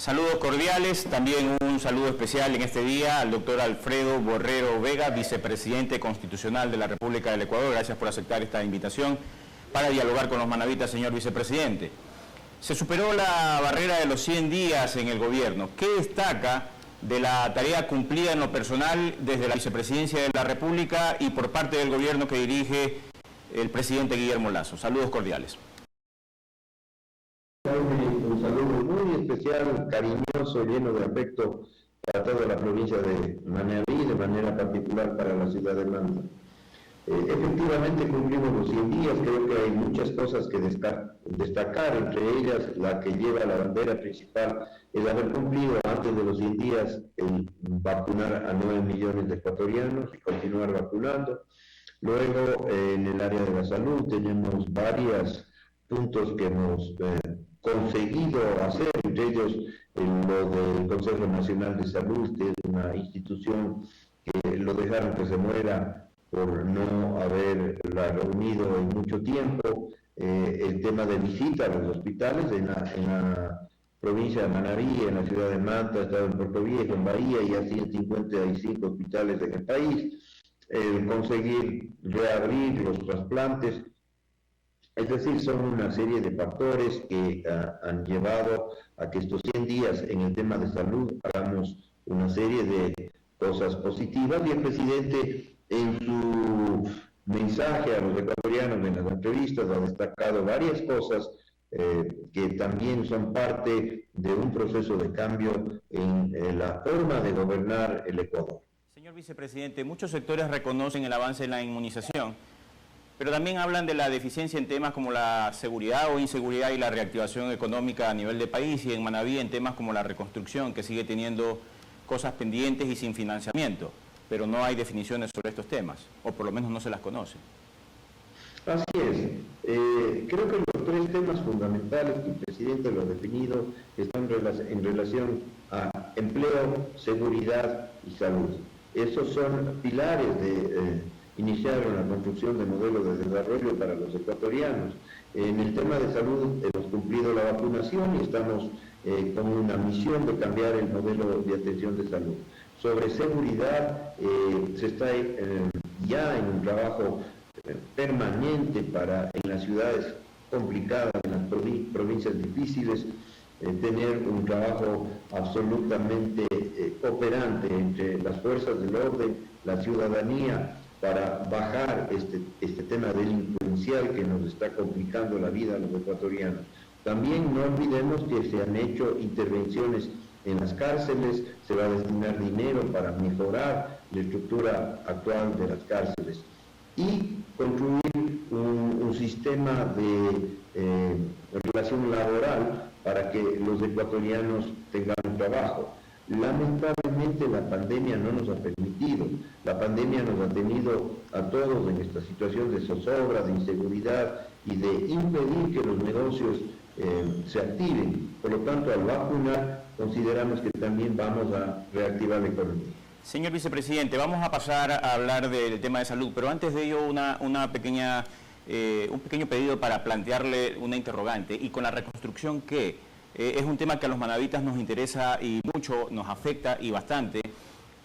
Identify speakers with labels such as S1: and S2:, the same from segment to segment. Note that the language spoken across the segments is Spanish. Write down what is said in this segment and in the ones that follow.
S1: Saludos cordiales, también un saludo especial en este día al doctor Alfredo Borrero Vega, vicepresidente constitucional de la República del Ecuador. Gracias por aceptar esta invitación para dialogar con los manavitas, señor vicepresidente. Se superó la barrera de los 100 días en el gobierno. ¿Qué destaca de la tarea cumplida en lo personal desde la vicepresidencia de la República y por parte del gobierno que dirige el presidente Guillermo Lasso? Saludos cordiales.
S2: Un saludo muy especial, cariñoso, lleno de afecto para toda la provincia de Manabí, de manera particular para la ciudad de Manta. Efectivamente cumplimos los 100 días, creo que hay muchas cosas que destacar, entre ellas la que lleva la bandera principal, el haber cumplido antes de los 100 días el vacunar a 9 millones de ecuatorianos y continuar vacunando. Luego, en el área de la salud tenemos varios puntos que hemos conseguido hacer, entre ellos lo del Consejo Nacional de Salud, que es una institución que lo dejaron que se muera por no haberla reunido en mucho tiempo. El tema de visita a los hospitales en la provincia de Manabí, en la ciudad de Manta, estado en Puerto Viejo, en Bahía, y así en 55 hospitales en el país. El conseguir reabrir los trasplantes. Es decir, son una serie de factores que han llevado a que estos 100 días en el tema de salud hagamos una serie de cosas positivas, y el presidente en su mensaje a los ecuatorianos en las entrevistas ha destacado varias cosas que también son parte de un proceso de cambio en la forma de gobernar el Ecuador.
S1: Señor vicepresidente, muchos sectores reconocen el avance en la inmunización, pero también hablan de la deficiencia en temas como la seguridad o inseguridad y la reactivación económica a nivel de país, y en Manabí en temas como la reconstrucción, que sigue teniendo cosas pendientes y sin financiamiento, pero no hay definiciones sobre estos temas, o por lo menos no se las conoce.
S2: Así es. Creo que los tres temas fundamentales que el presidente lo ha definido están en relación a empleo, seguridad y salud. Esos son pilares de iniciar una construcción de modelo de desarrollo para los ecuatorianos. En el tema de salud hemos cumplido la vacunación y estamos con una misión de cambiar el modelo de atención de salud. Sobre seguridad, se está ya en un trabajo permanente para en las ciudades complicadas, en las provincias difíciles, tener un trabajo absolutamente operante entre las fuerzas del orden, la ciudadanía, para bajar este tema delincuencial que nos está complicando la vida a los ecuatorianos. También no olvidemos que se han hecho intervenciones en las cárceles, se va a destinar dinero para mejorar la estructura actual de las cárceles y construir un sistema de relación laboral para que los ecuatorianos tengan un trabajo. Lamentablemente la pandemia no nos ha permitido, la pandemia nos ha tenido a todos en esta situación de zozobra, de inseguridad y de impedir que los negocios se activen. Por lo tanto, al vacunar, consideramos que también vamos a reactivar la economía.
S1: Señor vicepresidente, vamos a pasar a hablar del tema de salud, pero antes de ello un pequeño pedido para plantearle una interrogante. Y con la reconstrucción, ¿qué? Es un tema que a los manavitas nos interesa y mucho, nos afecta y bastante.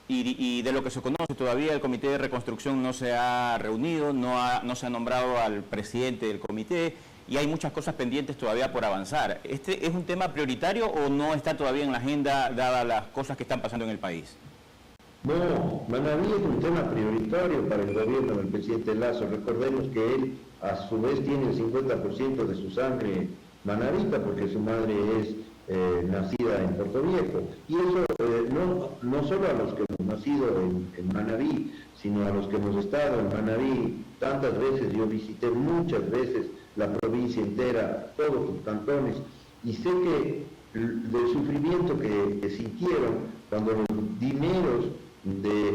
S1: Y de lo que se conoce, todavía el Comité de Reconstrucción no se ha reunido, no se ha nombrado al presidente del comité, y hay muchas cosas pendientes todavía por avanzar. ¿Este es un tema prioritario o no está todavía en la agenda, dadas las cosas que están pasando en el país?
S2: No, Manabí es un tema prioritario para el gobierno del presidente Lasso. Recordemos que él, a su vez, tiene el 50% de su sangre manabita, porque su madre es nacida en Puerto Viejo. Y eso no solo a los que hemos nacido en Manabí, sino a los que hemos estado en Manabí tantas veces. Yo visité muchas veces la provincia entera, todos sus cantones, y sé que del sufrimiento que sintieron cuando los dineros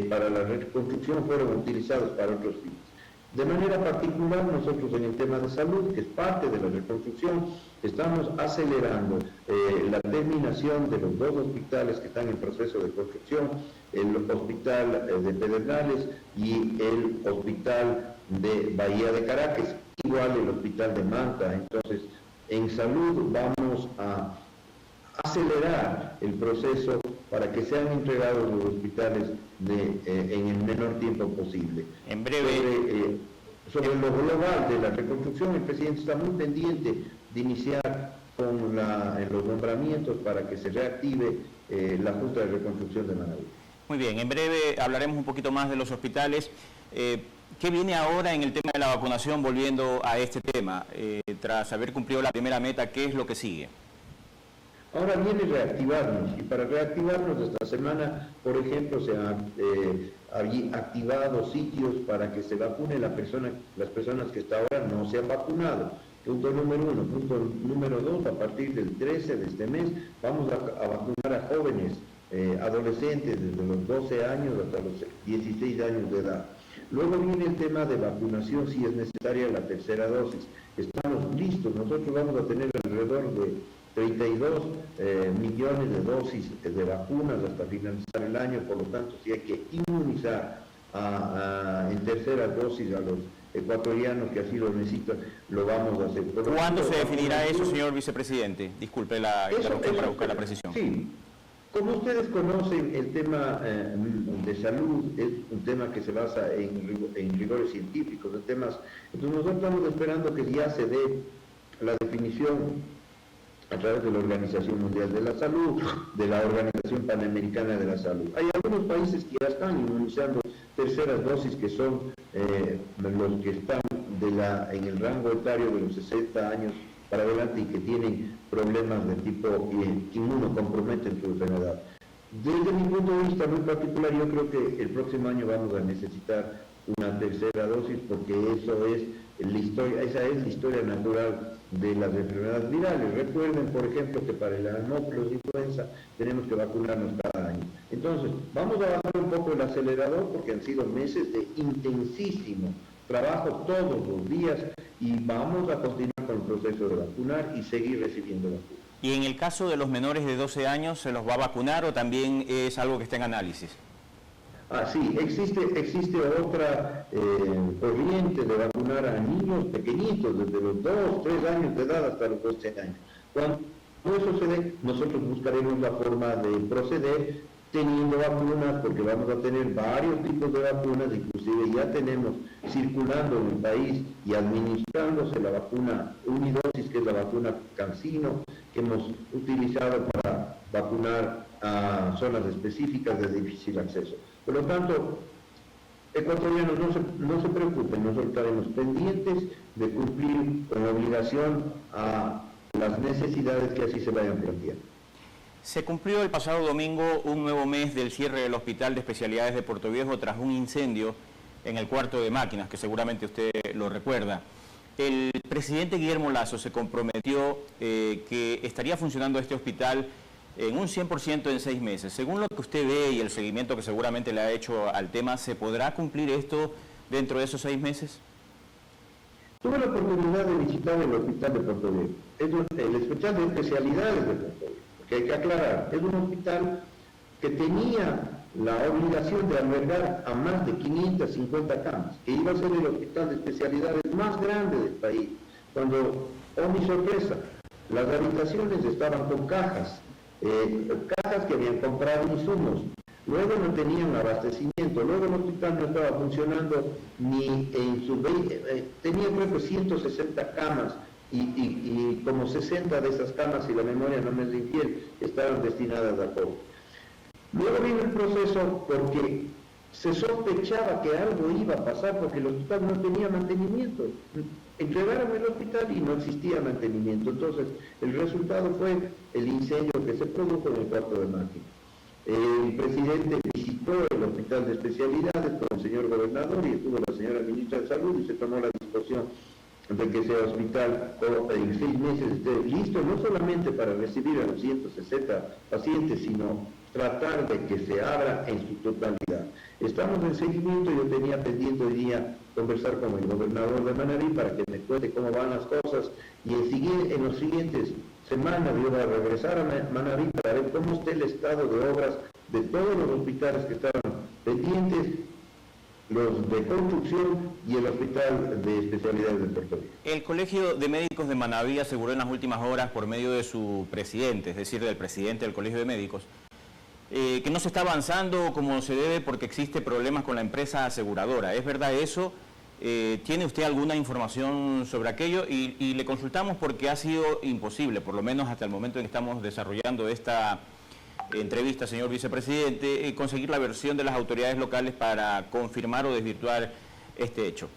S2: para la reconstrucción fueron utilizados para otros fines. De manera particular, nosotros en el tema de salud, que es parte de la reconstrucción, estamos acelerando la terminación de los dos hospitales que están en proceso de construcción, el hospital de Pedernales y el hospital de Bahía de Caracas, igual el hospital de Manta. Entonces, en salud vamos a acelerar el proceso para que sean entregados los hospitales en el menor tiempo posible.
S1: En breve.
S2: Sobre lo global de la reconstrucción, el presidente está muy pendiente de iniciar con los nombramientos para que se reactive la Junta de Reconstrucción de Manabí.
S1: Muy bien, en breve hablaremos un poquito más de los hospitales. ¿Qué viene ahora en el tema de la vacunación, volviendo a este tema? Tras haber cumplido la primera meta, ¿qué es lo que sigue?
S2: Ahora viene reactivarnos, y para reactivarnos esta semana, por ejemplo, se han activado sitios para que se vacune las personas que hasta ahora no se han vacunado. Punto número 1. Punto número 2, a partir del 13 de este mes vamos a vacunar a jóvenes, adolescentes, desde los 12 años hasta los 16 años de edad. Luego viene el tema de vacunación, si es necesaria la tercera dosis. Estamos listos, nosotros vamos a tener alrededor de 32 millones de dosis de vacunas hasta finalizar el año, por lo tanto, si hay que inmunizar en tercera dosis a los ecuatorianos que así lo necesitan, lo vamos a hacer.
S1: ¿Cuándo se definirá eso, señor vicepresidente? Disculpe la interrupción para buscar la precisión.
S2: Sí. Como ustedes conocen, el tema de salud es un tema que se basa en rigores científicos, de temas. Entonces nosotros estamos esperando que ya se dé la definición a través de la Organización Mundial de la Salud, de la Organización Panamericana de la Salud. Hay algunos países que ya están inmunizando terceras dosis, que son los que están en el rango etario de los 60 años para adelante y que tienen problemas de tipo que inmunocomprometen su enfermedad. Desde mi punto de vista muy particular, yo creo que el próximo año vamos a necesitar una tercera dosis, porque esa es la historia natural de las enfermedades virales. Recuerden, por ejemplo, que para el anófelos de influenza tenemos que vacunarnos cada año. Entonces, vamos a bajar un poco el acelerador, porque han sido meses de intensísimo trabajo todos los días, y vamos a continuar con el proceso de vacunar y seguir recibiendo vacunas.
S1: ¿Y en el caso de los menores de 12 años, se los va a vacunar o también es algo que está en análisis?
S2: Sí, existe otra corriente de vacunar a niños pequeñitos, desde los 2, 3 años de edad hasta los 12 años. Cuando eso se dé, nosotros buscaremos la forma de proceder teniendo vacunas, porque vamos a tener varios tipos de vacunas, inclusive ya tenemos circulando en el país y administrándose la vacuna unidosis, que es la vacuna CanSino, que hemos utilizado para vacunar a zonas específicas de difícil acceso. Por lo tanto, ecuatorianos, no se preocupen, nosotros estaremos pendientes de cumplir con obligación a las necesidades que así se vayan planteando.
S1: Se cumplió el pasado domingo un nuevo mes del cierre del Hospital de Especialidades de Puerto Viejo tras un incendio en el cuarto de máquinas, que seguramente usted lo recuerda. El presidente Guillermo Lasso se comprometió que estaría funcionando este hospital en un 100% en 6 meses. Según lo que usted ve y el seguimiento que seguramente le ha hecho al tema, ¿se podrá cumplir esto dentro de esos 6 meses?
S2: Tuve la oportunidad de visitar el Hospital de Puerto Viejo, el Hospital de Especialidades de Puerto Viejo, que hay que aclarar, es un hospital que tenía la obligación de albergar a más de 550 camas, que iba a ser el hospital de especialidades más grande del país. Cuando, oh mi sorpresa, las habitaciones estaban con cajas que habían comprado insumos, luego no tenían abastecimiento, luego el hospital no estaba funcionando ni en su... tenía creo que 160 camas, y como 60 de esas camas, si la memoria no me es infiel, estaban destinadas a COVID. Luego vino el proceso porque se sospechaba que algo iba a pasar, porque el hospital no tenía mantenimiento. Entregaron el hospital y no existía mantenimiento. Entonces, el resultado fue el incendio que se produjo en el cuarto de máquinas. El presidente visitó el Hospital de Especialidades con el señor gobernador y estuvo la señora ministra de Salud, y se tomó la disposición de que ese hospital en 6 meses esté listo, no solamente para recibir a los 160 pacientes, sino tratar de que se abra en su totalidad. Estamos en seguimiento. Yo tenía pendiente hoy día conversar con el gobernador de Manabí para que me cuente cómo van las cosas, y en los siguientes semanas yo voy a regresar a Manabí para ver cómo está el estado de obras de todos los hospitales que estaban pendientes, los de construcción y el Hospital de Especialidades de Puerto Rico.
S1: El Colegio de Médicos de Manaví aseguró en las últimas horas, por medio de su presidente, es decir, del presidente del Colegio de Médicos, que no se está avanzando como se debe porque existe problemas con la empresa aseguradora. ¿Es verdad eso? ¿Tiene usted alguna información sobre aquello? Y le consultamos porque ha sido imposible, por lo menos hasta el momento en que estamos desarrollando esta entrevista, señor vicepresidente, conseguir la versión de las autoridades locales para confirmar o desvirtuar este hecho.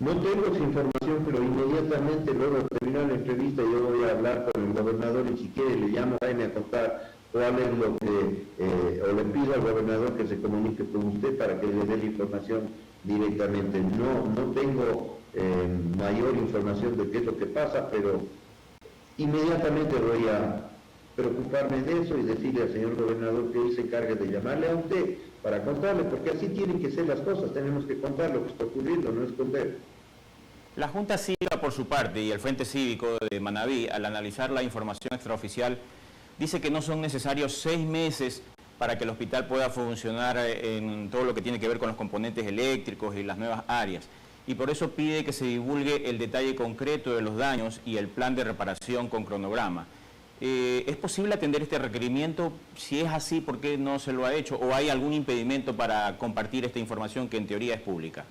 S2: No tengo esa información, pero inmediatamente luego de terminar la entrevista yo voy a hablar con el gobernador y si quiere le llamo a contar cuál es lo que, o le pido al gobernador que se comunique con usted para que le dé la información directamente. No tengo mayor información de qué es lo que pasa, pero inmediatamente voy a preocuparme de eso y decirle al señor gobernador que él se encargue de llamarle a usted para contarle, porque así tienen que ser las cosas, tenemos que contar lo que está ocurriendo, no esconder.
S1: La Junta Cívica, por su parte, y el Frente Cívico de Manaví, al analizar la información extraoficial, dice que no son necesarios 6 meses para que el hospital pueda funcionar en todo lo que tiene que ver con los componentes eléctricos y las nuevas áreas. Y por eso pide que se divulgue el detalle concreto de los daños y el plan de reparación con cronograma. ¿Es posible atender este requerimiento? Si es así, ¿por qué no se lo ha hecho? ¿O hay algún impedimento para compartir esta información que en teoría es pública?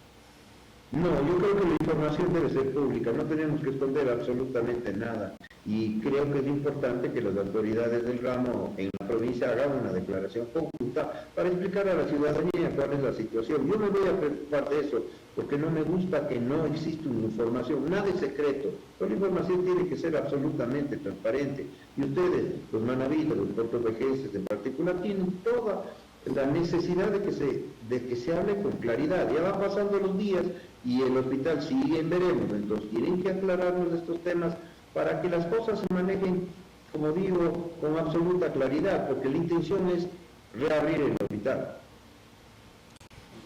S2: No, yo creo que la información debe ser pública, no tenemos que esconder absolutamente nada. Y creo que es importante que las autoridades del ramo en la provincia hagan una declaración conjunta para explicar a la ciudadanía cuál es la situación. Yo me voy a preocupar de eso, porque no me gusta que no exista una información, nada es secreto, toda la información tiene que ser absolutamente transparente. Y ustedes, los manavitas, los puertovejenses en particular, tienen toda la necesidad de que se hable con claridad. Ya van pasando los días y el hospital sigue en veremos, entonces tienen que aclararnos estos temas para que las cosas se manejen, como digo, con absoluta claridad, porque la intención es reabrir el hospital.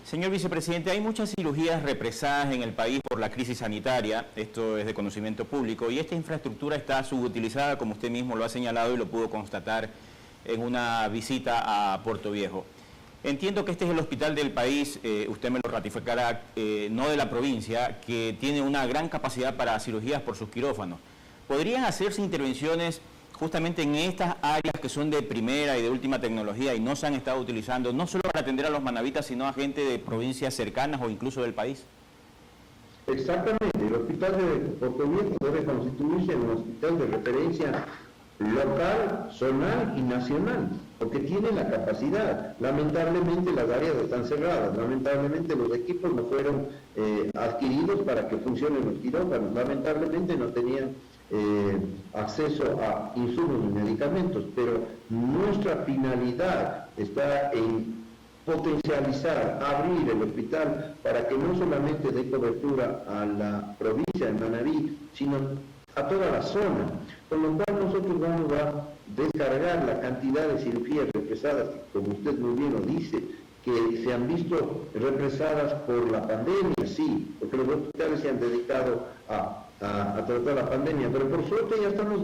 S1: Señor vicepresidente, hay muchas cirugías represadas en el país por la crisis sanitaria, esto es de conocimiento público, y esta infraestructura está subutilizada, como usted mismo lo ha señalado y lo pudo constatar en una visita a Puerto Viejo. Entiendo que este es el hospital del país, usted me lo ratificará, no de la provincia, que tiene una gran capacidad para cirugías por sus quirófanos. ¿Podrían hacerse intervenciones justamente en estas áreas que son de primera y de última tecnología y no se han estado utilizando, no solo para atender a los manavitas, sino a gente de provincias cercanas o incluso del país?
S2: Exactamente, el hospital de Puerto Viejo debe constituirse en un hospital de referencia local, zonal y nacional, porque tiene la capacidad. Lamentablemente las áreas están cerradas, lamentablemente los equipos no fueron adquiridos para que funcionen los quirófanos, lamentablemente no tenían acceso a insumos y medicamentos, pero nuestra finalidad está en potencializar, abrir el hospital para que no solamente dé cobertura a la provincia de Manaví, sino a toda la zona, con lo cual nosotros vamos a descargar la cantidad de cirugías represadas, que como usted muy bien lo dice, que se han visto represadas por la pandemia, sí, porque los hospitales se han dedicado a tratar la pandemia, pero por suerte ya estamos,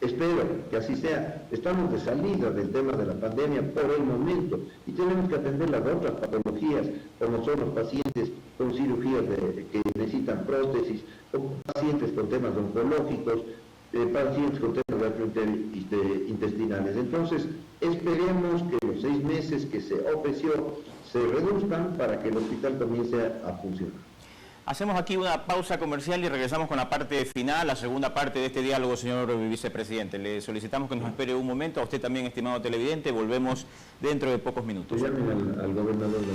S2: espero que así sea, estamos de salida del tema de la pandemia por el momento y tenemos que atender las otras patologías, como son los pacientes con cirugías que necesitan prótesis, o pacientes con temas oncológicos, pacientes con temas gastrointestinales. Entonces, esperemos que los 6 meses que se ofreció se reduzcan para que el hospital comience a funcionar.
S1: Hacemos aquí una pausa comercial y regresamos con la parte final, la segunda parte de este diálogo, señor vicepresidente. Le solicitamos que nos espere un momento, a usted también, estimado televidente, volvemos dentro de pocos minutos.
S2: Llamen al gobernador de la...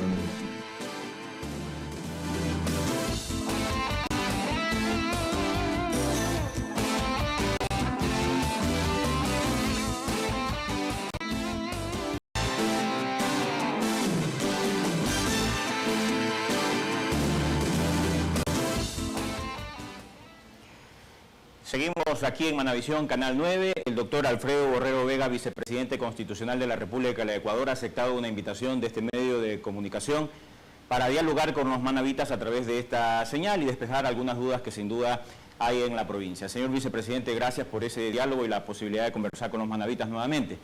S1: Seguimos aquí en Manavisión, Canal 9. El doctor Alfredo Borrero Vega, vicepresidente constitucional de la República del Ecuador, ha aceptado una invitación de este medio de comunicación para dialogar con los manavitas a través de esta señal y despejar algunas dudas que sin duda hay en la provincia. Señor vicepresidente, gracias por ese diálogo y la posibilidad de conversar con los manavitas nuevamente.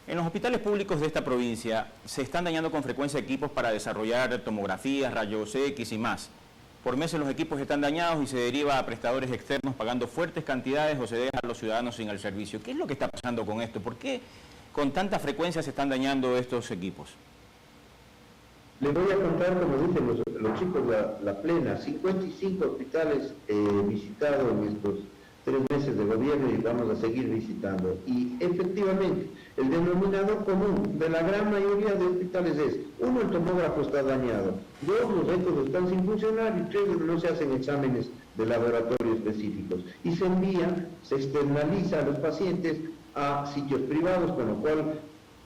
S1: En los hospitales públicos de esta provincia se están dañando con frecuencia equipos para desarrollar tomografías, rayos X y más. Por meses los equipos están dañados y se deriva a prestadores externos pagando fuertes cantidades o se deja a los ciudadanos sin el servicio. ¿Qué es lo que está pasando con esto? ¿Por qué con tanta frecuencia se están dañando estos equipos?
S2: Les voy a contar, como dicen los chicos, la plena. 55 hospitales visitados en estos 3 meses de gobierno y vamos a seguir visitando. Y efectivamente, el denominador común de la gran mayoría de hospitales es: 1, el tomógrafo está dañado; 2, los ecos están sin funcionar; y 3, no se hacen exámenes de laboratorio específicos. Y se envía, se externaliza a los pacientes a sitios privados, con lo cual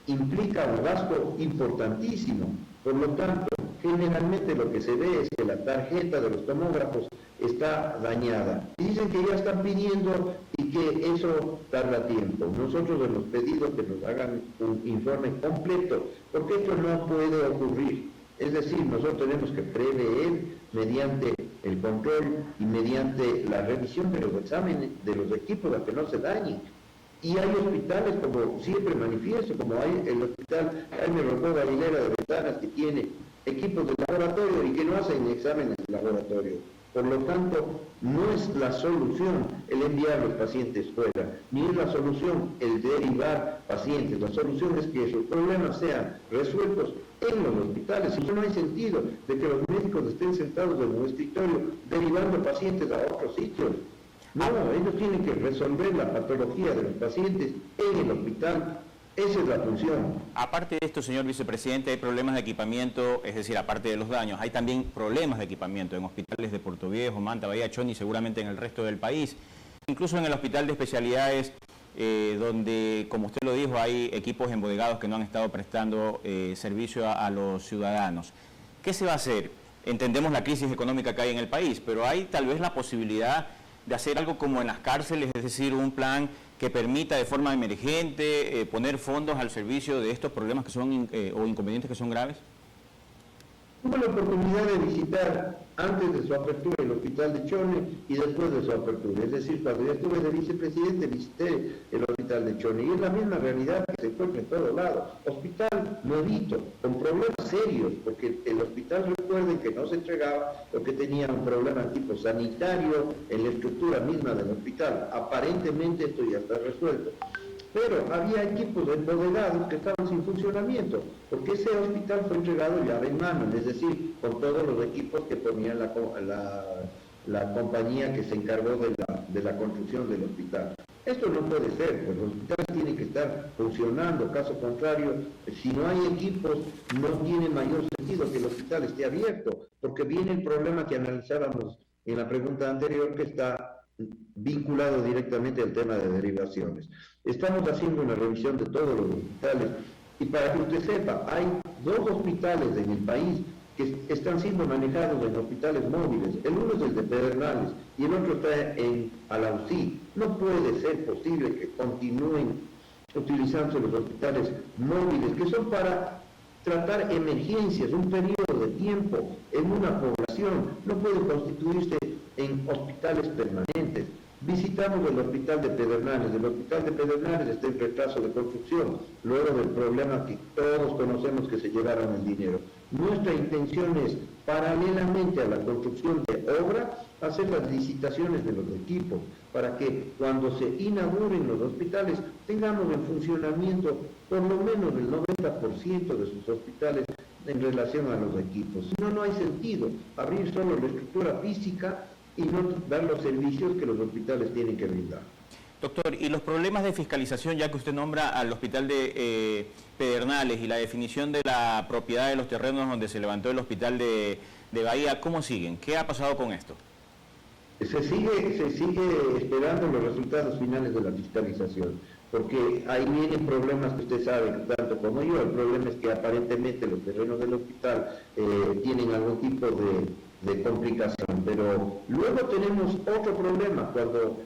S2: implica un gasto importantísimo. Por lo tanto, generalmente lo que se ve es que la tarjeta de los tomógrafos está dañada. Y dicen que ya están pidiendo y que eso tarda tiempo. Nosotros hemos pedido que nos hagan un informe completo, porque esto no puede ocurrir. Es decir, nosotros tenemos que prever mediante el control y mediante la revisión de los exámenes de los equipos a que no se dañen. Y hay hospitales, como siempre manifiesto, como hay el hospital Jaime Rocó Galilera de Ventanas, que tiene equipos de laboratorio y que no hacen exámenes de laboratorio. Por lo tanto, no es la solución el enviar los pacientes fuera, ni es la solución el derivar pacientes. La solución es que esos problemas sean resueltos en los hospitales. Y no hay sentido de que los médicos estén sentados en un escritorio derivando pacientes a otros sitios. No, ellos tienen que resolver la patología de los pacientes en el hospital. Esa es la función.
S1: Aparte de esto, señor vicepresidente, hay problemas de equipamiento, es decir, aparte de los daños, hay también problemas de equipamiento en hospitales de Puerto Viejo, Manta, Bahía, Choni, seguramente en el resto del país. Incluso en el hospital de especialidades, donde, como usted lo dijo, hay equipos embodegados que no han estado prestando servicio a los ciudadanos. ¿Qué se va a hacer? Entendemos la crisis económica que hay en el país, pero hay tal vez la posibilidad de hacer algo como en las cárceles, es decir, un plan que permita de forma emergente poner fondos al servicio de estos problemas que son o inconvenientes que son graves.
S2: Tuve la oportunidad de visitar antes de su apertura el hospital de Chone y después de su apertura. Es decir, cuando yo estuve de vicepresidente visité el hospital de Chone y es la misma realidad que se encuentra en todos lados. Hospital nuevito, con problemas serios, porque el hospital, recuerden que no se entregaba porque tenía un problema tipo sanitario en la estructura misma del hospital. Aparentemente esto ya está resuelto. Pero había equipos embodegados que estaban sin funcionamiento, porque ese hospital fue entregado llave en mano, es decir, con todos los equipos que ponía la compañía que se encargó de la construcción del hospital. Esto no puede ser, pues los hospitales tienen que estar funcionando, caso contrario, si no hay equipos, no tiene mayor sentido que el hospital esté abierto, porque viene el problema que analizábamos en la pregunta anterior, que está vinculado directamente al tema de derivaciones. Estamos haciendo una revisión de todos los hospitales y para que usted sepa, hay 2 hospitales en el país que están siendo manejados en hospitales móviles. El uno es el de Pedernales y el otro está en Alausí. No puede ser posible que continúen utilizándose los hospitales móviles, que son para tratar emergencias, un periodo de tiempo en una población. No puede constituirse en hospitales permanentes. Visitamos el hospital de Pedernales. El hospital de Pedernales está en retraso de construcción, luego del problema que todos conocemos, que se llevaron el dinero. Nuestra intención es, paralelamente a la construcción de obra, hacer las licitaciones de los equipos, para que cuando se inauguren los hospitales tengamos en funcionamiento por lo menos el 90% de sus hospitales en relación a los equipos. Si no, no hay sentido abrir solo la estructura física y no dar los servicios que los hospitales tienen que brindar.
S1: Doctor, y los problemas de fiscalización, ya que usted nombra al hospital de Pedernales y la definición de la propiedad de los terrenos donde se levantó el hospital de Bahía, ¿cómo siguen? ¿Qué ha pasado con esto?
S2: Se sigue esperando los resultados finales de la fiscalización, porque ahí vienen problemas que usted sabe, tanto como yo. El problema es que aparentemente los terrenos del hospital tienen algún tipo de complicación, pero luego tenemos otro problema. Cuando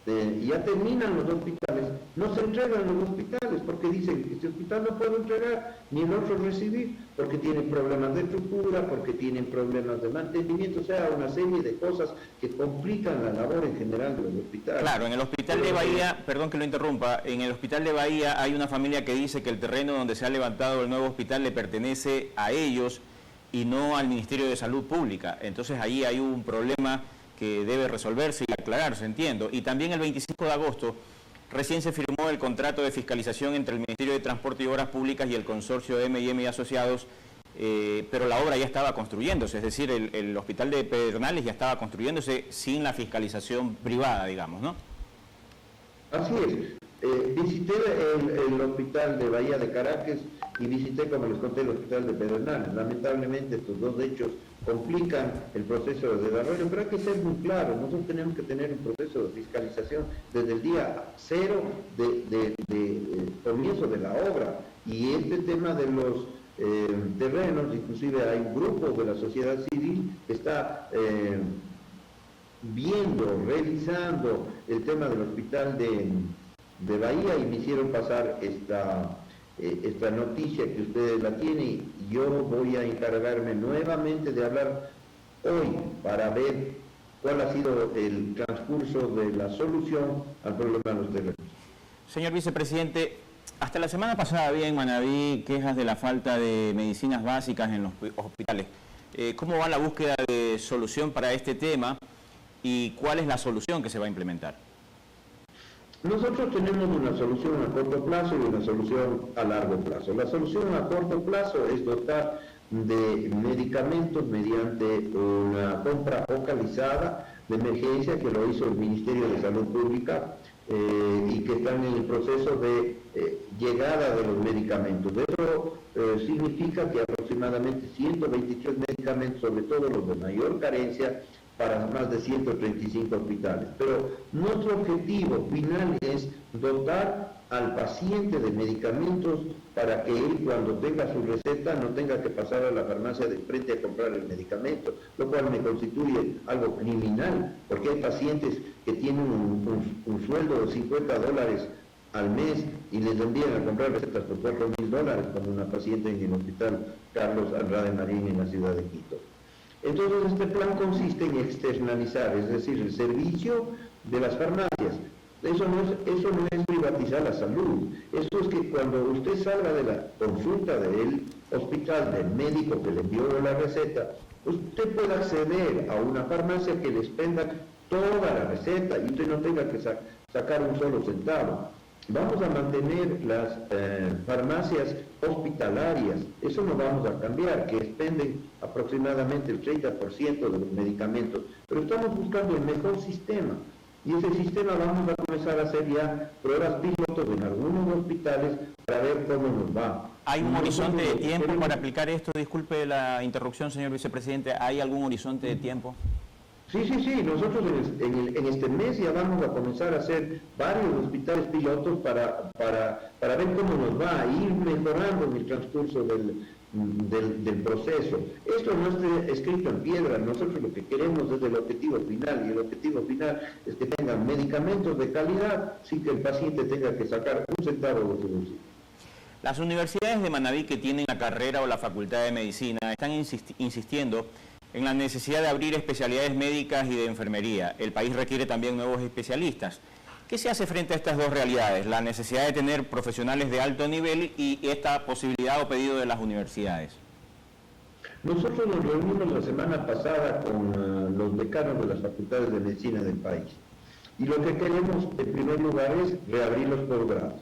S2: ya terminan los hospitales, no se entregan los hospitales porque dicen que este hospital no puede entregar ni el otro recibir porque tienen problemas de estructura, porque tienen problemas de mantenimiento, o sea, una serie de cosas que complican la labor en general de los hospitales.
S1: Claro, en el hospital de Bahía, perdón que lo interrumpa, en el hospital de Bahía hay una familia que dice que el terreno donde se ha levantado el nuevo hospital le pertenece a ellos y no al Ministerio de Salud Pública. Entonces ahí hay un problema que debe resolverse y aclararse, entiendo. Y también el 25 de agosto recién se firmó el contrato de fiscalización entre el Ministerio de Transporte y Obras Públicas y el consorcio M&M y Asociados, pero la obra ya estaba construyéndose, es decir, el hospital de Pedernales ya estaba construyéndose sin la fiscalización privada, digamos, ¿no?
S2: Así es. Visité el hospital de Bahía de Caracas y visité, como les conté, el hospital de Pedernales. Lamentablemente estos dos hechos complican el proceso de desarrollo, pero hay que ser muy claro, nosotros tenemos que tener un proceso de fiscalización desde el día cero de comienzo de la obra, y este tema de los terrenos, inclusive hay un grupo de la sociedad civil que está viendo, revisando el tema del hospital de Bahía, y me hicieron pasar esta noticia que ustedes la tienen, y yo voy a encargarme nuevamente de hablar hoy para ver cuál ha sido el transcurso de la solución al problema de los terrenos.
S1: Señor vicepresidente, hasta la semana pasada había en Manabí quejas de la falta de medicinas básicas en los hospitales. ¿Cómo va la búsqueda de solución para este tema y cuál es la solución que se va a implementar?
S2: Nosotros tenemos una solución a corto plazo y una solución a largo plazo. La solución a corto plazo es dotar de medicamentos mediante una compra focalizada de emergencia que lo hizo el Ministerio de Salud Pública y que están en el proceso de llegada de los medicamentos. Eso significa que aproximadamente 123 medicamentos, sobre todo los de mayor carencia, para más de 135 hospitales. Pero nuestro objetivo final es dotar al paciente de medicamentos para que él, cuando tenga su receta, no tenga que pasar a la farmacia de frente a comprar el medicamento, lo cual me constituye algo criminal, porque hay pacientes que tienen un sueldo de $50 al mes y les envían a comprar recetas por $4.000, como una paciente en el hospital Carlos Andrade Marín en la ciudad de Quito. Entonces, este plan consiste en externalizar, es decir, el servicio de las farmacias. Eso no es privatizar la salud. Eso es que cuando usted salga de la consulta del hospital, del médico que le envió la receta, usted pueda acceder a una farmacia que le expenda toda la receta y usted no tenga que sacar un solo centavo. Vamos a mantener las farmacias hospitalarias, eso no vamos a cambiar, que expenden aproximadamente el 30% de los medicamentos, pero estamos buscando el mejor sistema, y ese sistema vamos a comenzar a hacer ya pruebas pilotos en algunos hospitales para ver cómo nos va.
S1: ¿Hay un horizonte de tiempo para aplicar esto? Disculpe la interrupción, señor vicepresidente, ¿hay algún horizonte de tiempo?
S2: Sí, nosotros en este mes ya vamos a comenzar a hacer varios hospitales pilotos para ver cómo nos va a ir mejorando en el transcurso del proceso. Esto no está escrito en piedra, nosotros lo que queremos es el objetivo final, y el objetivo final es que tengan medicamentos de calidad sin que el paciente tenga que sacar un centavo de su bolsillo.
S1: Las universidades de Manabí que tienen la carrera o la facultad de medicina están insistiendo en la necesidad de abrir especialidades médicas y de enfermería. El país requiere también nuevos especialistas. ¿Qué se hace frente a estas dos realidades? La necesidad de tener profesionales de alto nivel y esta posibilidad o pedido de las universidades.
S2: Nosotros nos reunimos la semana pasada con los decanos de las facultades de medicina del país. Y lo que queremos, en primer lugar, es reabrir los posgrados.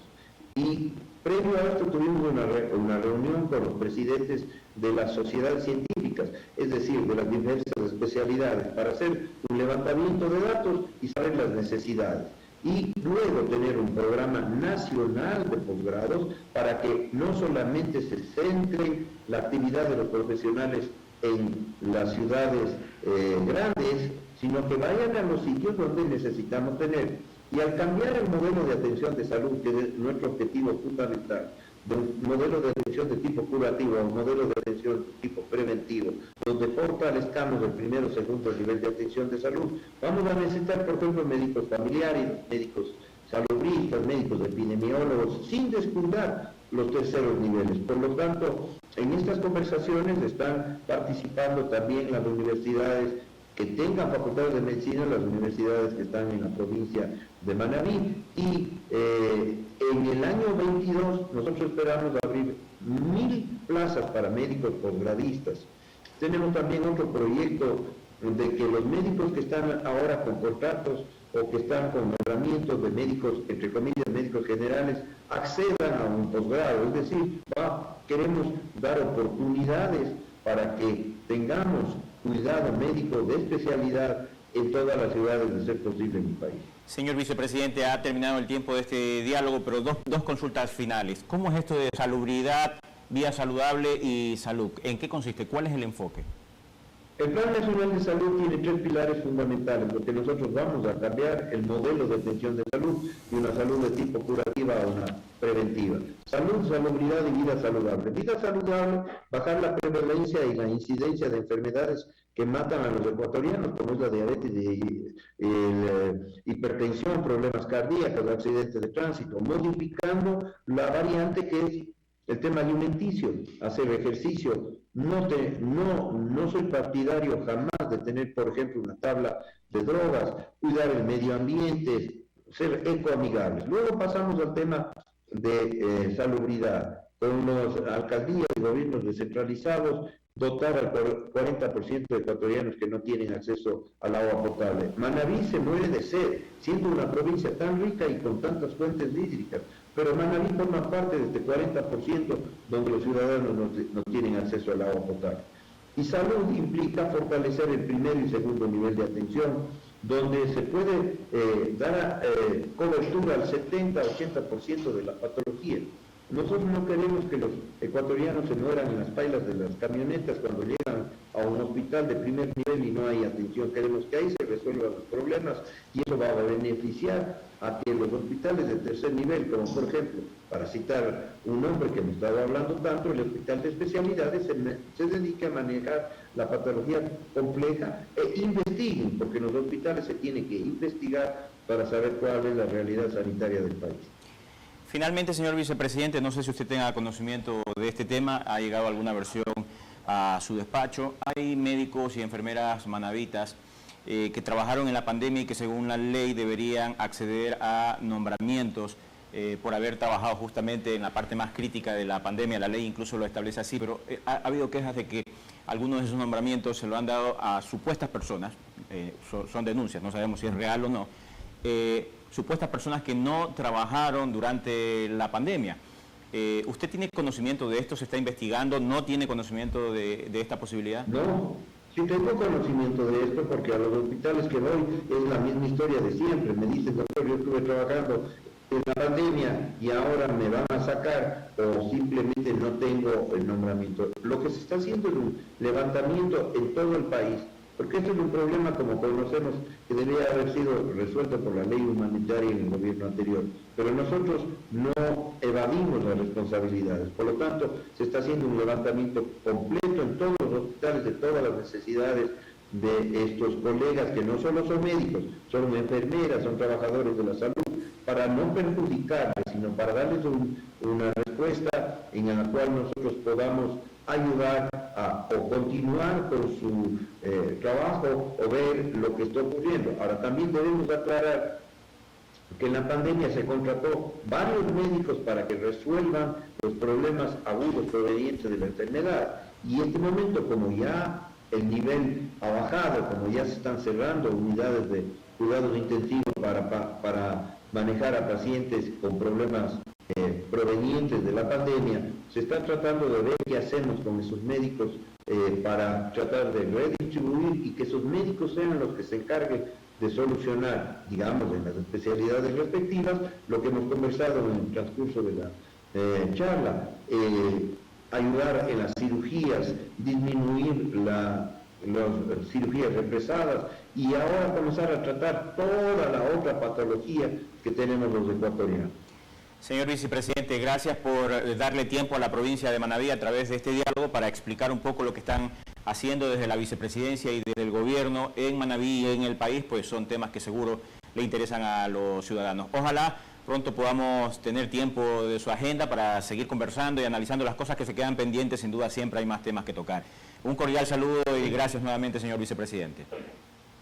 S2: Y previo a esto tuvimos una reunión con los presidentes de las sociedades científicas, es decir, de las diversas especialidades, para hacer un levantamiento de datos y saber las necesidades. Y luego tener un programa nacional de posgrados para que no solamente se centre la actividad de los profesionales en las ciudades grandes, sino que vayan a los sitios donde necesitamos tener. Y al cambiar el modelo de atención de salud, que es nuestro objetivo fundamental, de un modelo de atención de tipo curativo a un modelo de atención de tipo preventivo, donde fortalezcamos el primero o segundo nivel de atención de salud, vamos a necesitar, por ejemplo, médicos familiares, médicos salubristas, médicos epidemiólogos, sin descuidar los terceros niveles. Por lo tanto, en estas conversaciones están participando también las universidades que tengan facultades de medicina, las universidades que están en la provincia de Manabí, y en el año 22 nosotros esperamos abrir 1000 plazas para médicos posgradistas. Tenemos también otro proyecto de que los médicos que están ahora con contratos o que están con nombramientos de médicos, entre comillas, médicos generales, accedan a un posgrado. Es decir, queremos dar oportunidades para que tengamos cuidado médico de especialidad en todas las ciudades de ser posible en mi país.
S1: Señor vicepresidente, ha terminado el tiempo de este diálogo, pero dos consultas finales. ¿Cómo es esto de salubridad, vida saludable y salud? ¿En qué consiste? ¿Cuál es el enfoque?
S2: El Plan Nacional de Salud tiene 3 pilares fundamentales, porque nosotros vamos a cambiar el modelo de atención de salud de una salud de tipo curativa a una preventiva. Salud, salubridad y vida saludable. Vida saludable, bajar la prevalencia y la incidencia de enfermedades que matan a los ecuatorianos, como es la diabetes, hipertensión, problemas cardíacos, accidentes de tránsito, modificando la variante que es el tema alimenticio, hacer ejercicio. No soy partidario jamás de tener, por ejemplo, una tabla de drogas, cuidar el medio ambiente, ser ecoamigables. Luego pasamos al tema de salubridad, con las alcaldías y gobiernos descentralizados, dotar al 40% de ecuatorianos que no tienen acceso al agua potable. Manabí se muere de sed, siendo una provincia tan rica y con tantas fuentes hídricas, pero Manabí forma parte de este 40% donde los ciudadanos no tienen acceso al agua potable. Y salud implica fortalecer el primero y segundo nivel de atención, donde se puede dar cobertura al 70-80% de la patología. Nosotros no queremos que los ecuatorianos se mueran en las pailas de las camionetas cuando llegan a un hospital de primer nivel y no hay atención. Queremos que ahí se resuelvan los problemas y eso va a beneficiar a que los hospitales de tercer nivel, como por ejemplo, para citar un nombre que me estaba hablando tanto, el Hospital de Especialidades se dedique a manejar la patología compleja e investiguen, porque en los hospitales se tiene que investigar para saber cuál es la realidad sanitaria del país.
S1: Finalmente, señor vicepresidente, no sé si usted tenga conocimiento de este tema, ha llegado alguna versión a su despacho. Hay médicos y enfermeras manavitas que trabajaron en la pandemia y que según la ley deberían acceder a nombramientos por haber trabajado justamente en la parte más crítica de la pandemia. La ley incluso lo establece así, pero ha habido quejas de que algunos de esos nombramientos se lo han dado a supuestas personas, son denuncias, no sabemos si es real o no, supuestas personas que no trabajaron durante la pandemia. ¿Usted tiene conocimiento de esto? ¿Se está investigando? ¿No tiene conocimiento de esta posibilidad?
S2: No, sí tengo conocimiento de esto porque a los hospitales que voy es la misma historia de siempre. Me dicen, doctor, yo estuve trabajando en la pandemia y ahora me van a sacar o simplemente no tengo el nombramiento. Lo que se está haciendo es un levantamiento en todo el país, porque este es un problema, como conocemos, que debía haber sido resuelto por la ley humanitaria en el gobierno anterior, pero nosotros no evadimos las responsabilidades. Por lo tanto, se está haciendo un levantamiento completo en todos los hospitales de todas las necesidades de estos colegas que no solo son médicos, son enfermeras, son trabajadores de la salud, para no perjudicarles, sino para darles una respuesta en la cual nosotros podamos ayudar o continuar con su trabajo o ver lo que está ocurriendo. Ahora, también debemos aclarar que en la pandemia se contrató varios médicos para que resuelvan los problemas agudos provenientes de la enfermedad. Y en este momento, como ya el nivel ha bajado, como ya se están cerrando unidades de cuidados intensivos para manejar a pacientes con problemas provenientes de la pandemia, se está tratando de ver qué hacemos con esos médicos para tratar de redistribuir y que esos médicos sean los que se encarguen de solucionar, digamos, en las especialidades respectivas, lo que hemos conversado en el transcurso de la charla, ayudar en las cirugías, disminuir las cirugías represadas y ahora comenzar a tratar toda la otra patología que tenemos los ecuatorianos.
S1: Señor vicepresidente, gracias por darle tiempo a la provincia de Manabí a través de este diálogo para explicar un poco lo que están haciendo desde la vicepresidencia y desde el gobierno en Manabí y en el país, pues son temas que seguro le interesan a los ciudadanos. Ojalá pronto podamos tener tiempo de su agenda para seguir conversando y analizando las cosas que se quedan pendientes. Sin duda siempre hay más temas que tocar. Un cordial saludo y gracias nuevamente, señor vicepresidente.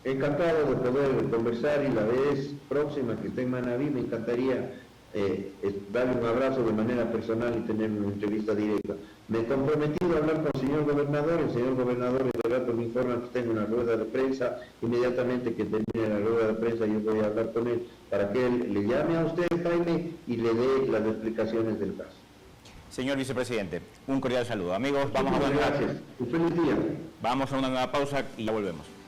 S2: Encantado de poder conversar, y la vez próxima que esté en Manabí me encantaría darle un abrazo de manera personal y tener una entrevista directa. Me he comprometido a hablar con el señor gobernador. El señor gobernador de rato me informa que tengo una rueda de prensa. Inmediatamente que termine la rueda de prensa yo voy a hablar con él para que él le llame a usted, Jaime, y le dé las explicaciones del caso.
S1: Señor vicepresidente, un cordial saludo. Amigos,
S2: Muchas gracias. Un feliz día.
S1: Vamos a una nueva pausa y ya volvemos.